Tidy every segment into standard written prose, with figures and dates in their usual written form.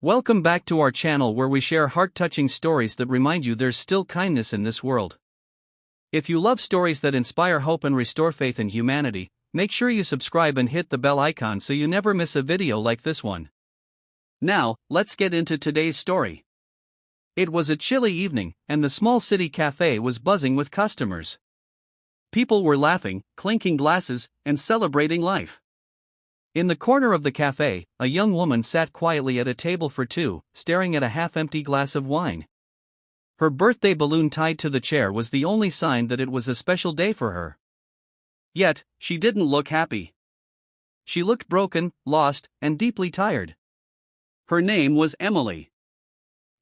Welcome back to our channel where we share heart-touching stories that remind you there's still kindness in this world. If you love stories that inspire hope and restore faith in humanity, make sure you subscribe and hit the bell icon so you never miss a video like this one. Now, let's get into today's story. It was a chilly evening, and the small city cafe was buzzing with customers. People were laughing, clinking glasses, and celebrating life. In the corner of the cafe, a young woman sat quietly at a table for two, staring at a half-empty glass of wine. Her birthday balloon tied to the chair was the only sign that it was a special day for her. Yet, she didn't look happy. She looked broken, lost, and deeply tired. Her name was Emily.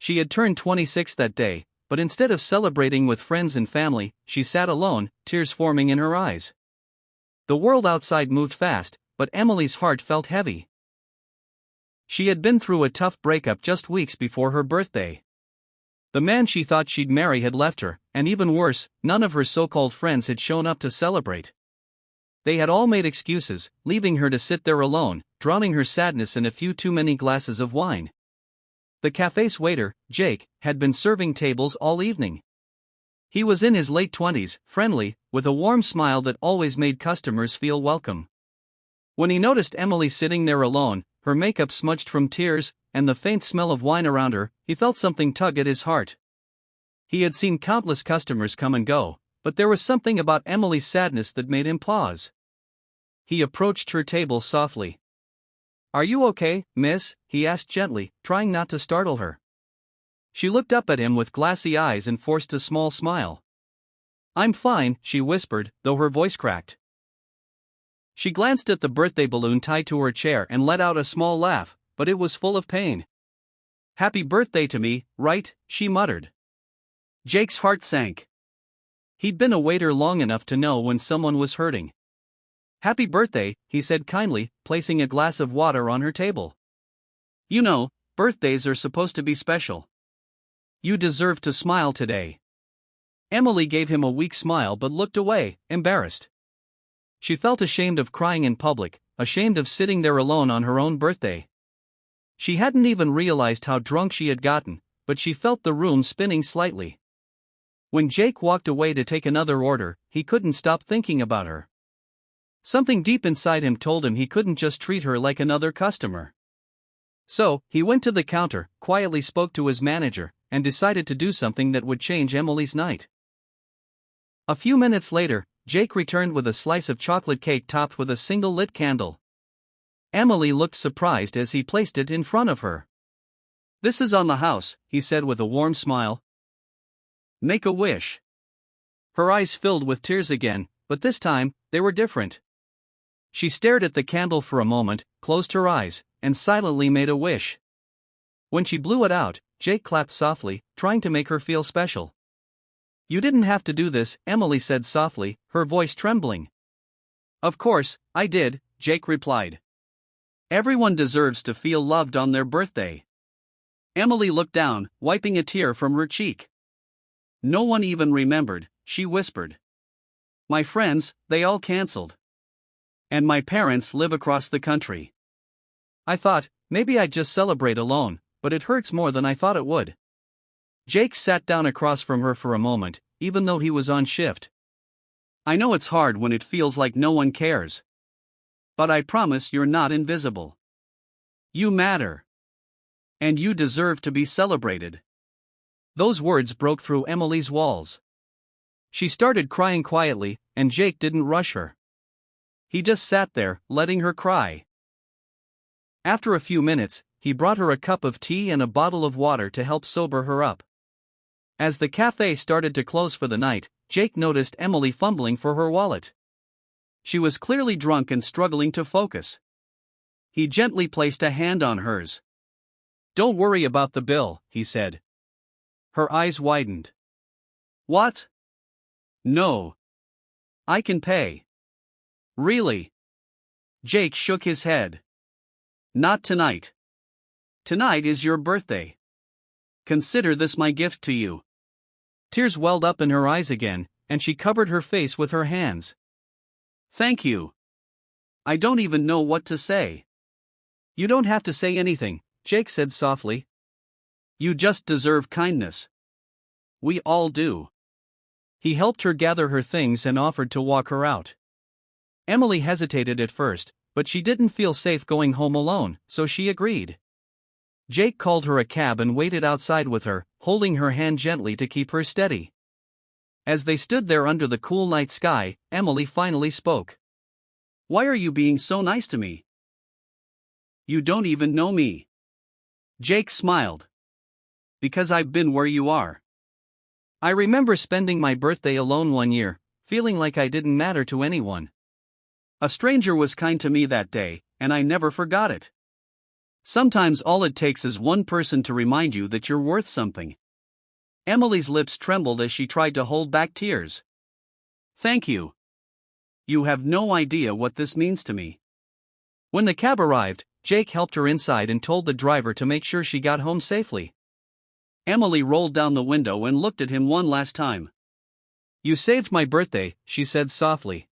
She had turned 26 that day, but instead of celebrating with friends and family, she sat alone, tears forming in her eyes. The world outside moved fast, but Emily's heart felt heavy. She had been through a tough breakup just weeks before her birthday. The man she thought she'd marry had left her, and even worse, none of her so-called friends had shown up to celebrate. They had all made excuses, leaving her to sit there alone, drowning her sadness in a few too many glasses of wine. The cafe's waiter, Jake, had been serving tables all evening. He was in his late 20s, friendly, with a warm smile that always made customers feel welcome. When he noticed Emily sitting there alone, her makeup smudged from tears, and the faint smell of wine around her, he felt something tug at his heart. He had seen countless customers come and go, but there was something about Emily's sadness that made him pause. He approached her table softly. "Are you okay, miss?" he asked gently, trying not to startle her. She looked up at him with glassy eyes and forced a small smile. "I'm fine," she whispered, though her voice cracked. She glanced at the birthday balloon tied to her chair and let out a small laugh, but it was full of pain. "Happy birthday to me, right?" she muttered. Jake's heart sank. He'd been a waiter long enough to know when someone was hurting. "Happy birthday," he said kindly, placing a glass of water on her table. "You know, birthdays are supposed to be special. You deserve to smile today." Emily gave him a weak smile but looked away, embarrassed. She felt ashamed of crying in public, ashamed of sitting there alone on her own birthday. She hadn't even realized how drunk she had gotten, but she felt the room spinning slightly. When Jake walked away to take another order, he couldn't stop thinking about her. Something deep inside him told him he couldn't just treat her like another customer. So, he went to the counter, quietly spoke to his manager, and decided to do something that would change Emily's night. A few minutes later, Jake returned with a slice of chocolate cake topped with a single lit candle. Emily looked surprised as he placed it in front of her. "This is on the house," he said with a warm smile. "Make a wish." Her eyes filled with tears again, but this time, they were different. She stared at the candle for a moment, closed her eyes, and silently made a wish. When she blew it out, Jake clapped softly, trying to make her feel special. "You didn't have to do this," Emily said softly, her voice trembling. "Of course, I did," Jake replied. "Everyone deserves to feel loved on their birthday." Emily looked down, wiping a tear from her cheek. "No one even remembered," she whispered. "My friends, they all canceled. And my parents live across the country. I thought, maybe I'd just celebrate alone, but it hurts more than I thought it would." Jake sat down across from her for a moment, even though he was on shift. "I know it's hard when it feels like no one cares. But I promise you're not invisible. You matter. And you deserve to be celebrated." Those words broke through Emily's walls. She started crying quietly, and Jake didn't rush her. He just sat there, letting her cry. After a few minutes, he brought her a cup of tea and a bottle of water to help sober her up. As the cafe started to close for the night, Jake noticed Emily fumbling for her wallet. She was clearly drunk and struggling to focus. He gently placed a hand on hers. "Don't worry about the bill," he said. Her eyes widened. "What? No. I can pay." "Really?" Jake shook his head. "Not tonight. Tonight is your birthday. Consider this my gift to you." Tears welled up in her eyes again, and she covered her face with her hands. "Thank you. I don't even know what to say." "You don't have to say anything," Jake said softly. You just deserve kindness. We all do. He helped her gather her things and offered to walk her out. Emily hesitated at first, but she didn't feel safe going home alone, so she agreed. Jake called her a cab and waited outside with her, holding her hand gently to keep her steady. As they stood there under the cool night sky, Emily finally spoke. Why are you being so nice to me? You don't even know me. Jake smiled. Because I've been where you are. I remember spending my birthday alone one year, feeling like I didn't matter to anyone. A stranger was kind to me that day, and I never forgot it. Sometimes all it takes is one person to remind you that you're worth something. Emily's lips trembled as she tried to hold back tears. Thank you. You have no idea what this means to me. When the cab arrived, Jake helped her inside and told the driver to make sure she got home safely. Emily rolled down the window and looked at him one last time. You saved my birthday, she said softly.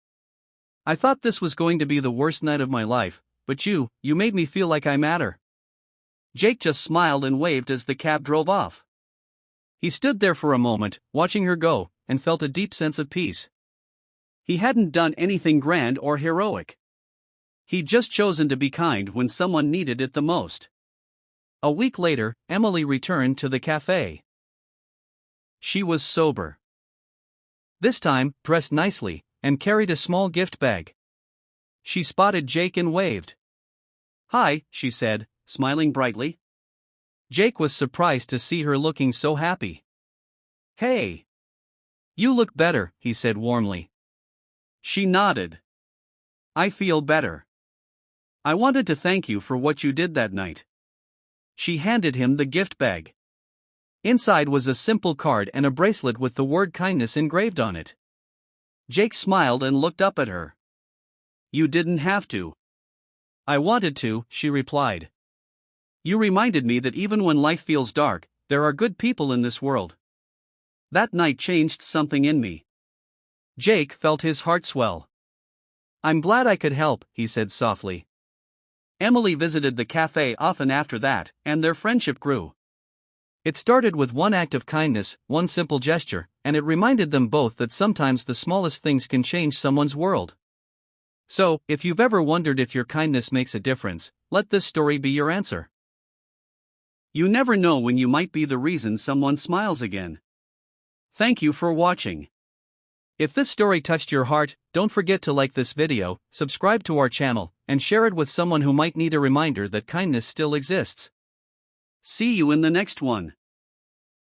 I thought this was going to be the worst night of my life, but you made me feel like I matter. Jake just smiled and waved as the cab drove off. He stood there for a moment, watching her go, and felt a deep sense of peace. He hadn't done anything grand or heroic. He'd just chosen to be kind when someone needed it the most. A week later, Emily returned to the cafe. She was sober. This time, dressed nicely, and carried a small gift bag. She spotted Jake and waved. Hi, she said, smiling brightly. Jake was surprised to see her looking so happy. Hey! You look better, he said warmly. She nodded. I feel better. I wanted to thank you for what you did that night. She handed him the gift bag. Inside was a simple card and a bracelet with the word kindness engraved on it. Jake smiled and looked up at her. You didn't have to. I wanted to, she replied. You reminded me that even when life feels dark, there are good people in this world. That night changed something in me. Jake felt his heart swell. I'm glad I could help, he said softly. Emily visited the cafe often after that, and their friendship grew. It started with one act of kindness, one simple gesture, and it reminded them both that sometimes the smallest things can change someone's world. So, if you've ever wondered if your kindness makes a difference, let this story be your answer. You never know when you might be the reason someone smiles again. Thank you for watching. If this story touched your heart, don't forget to like this video, subscribe to our channel, and share it with someone who might need a reminder that kindness still exists. See you in the next one.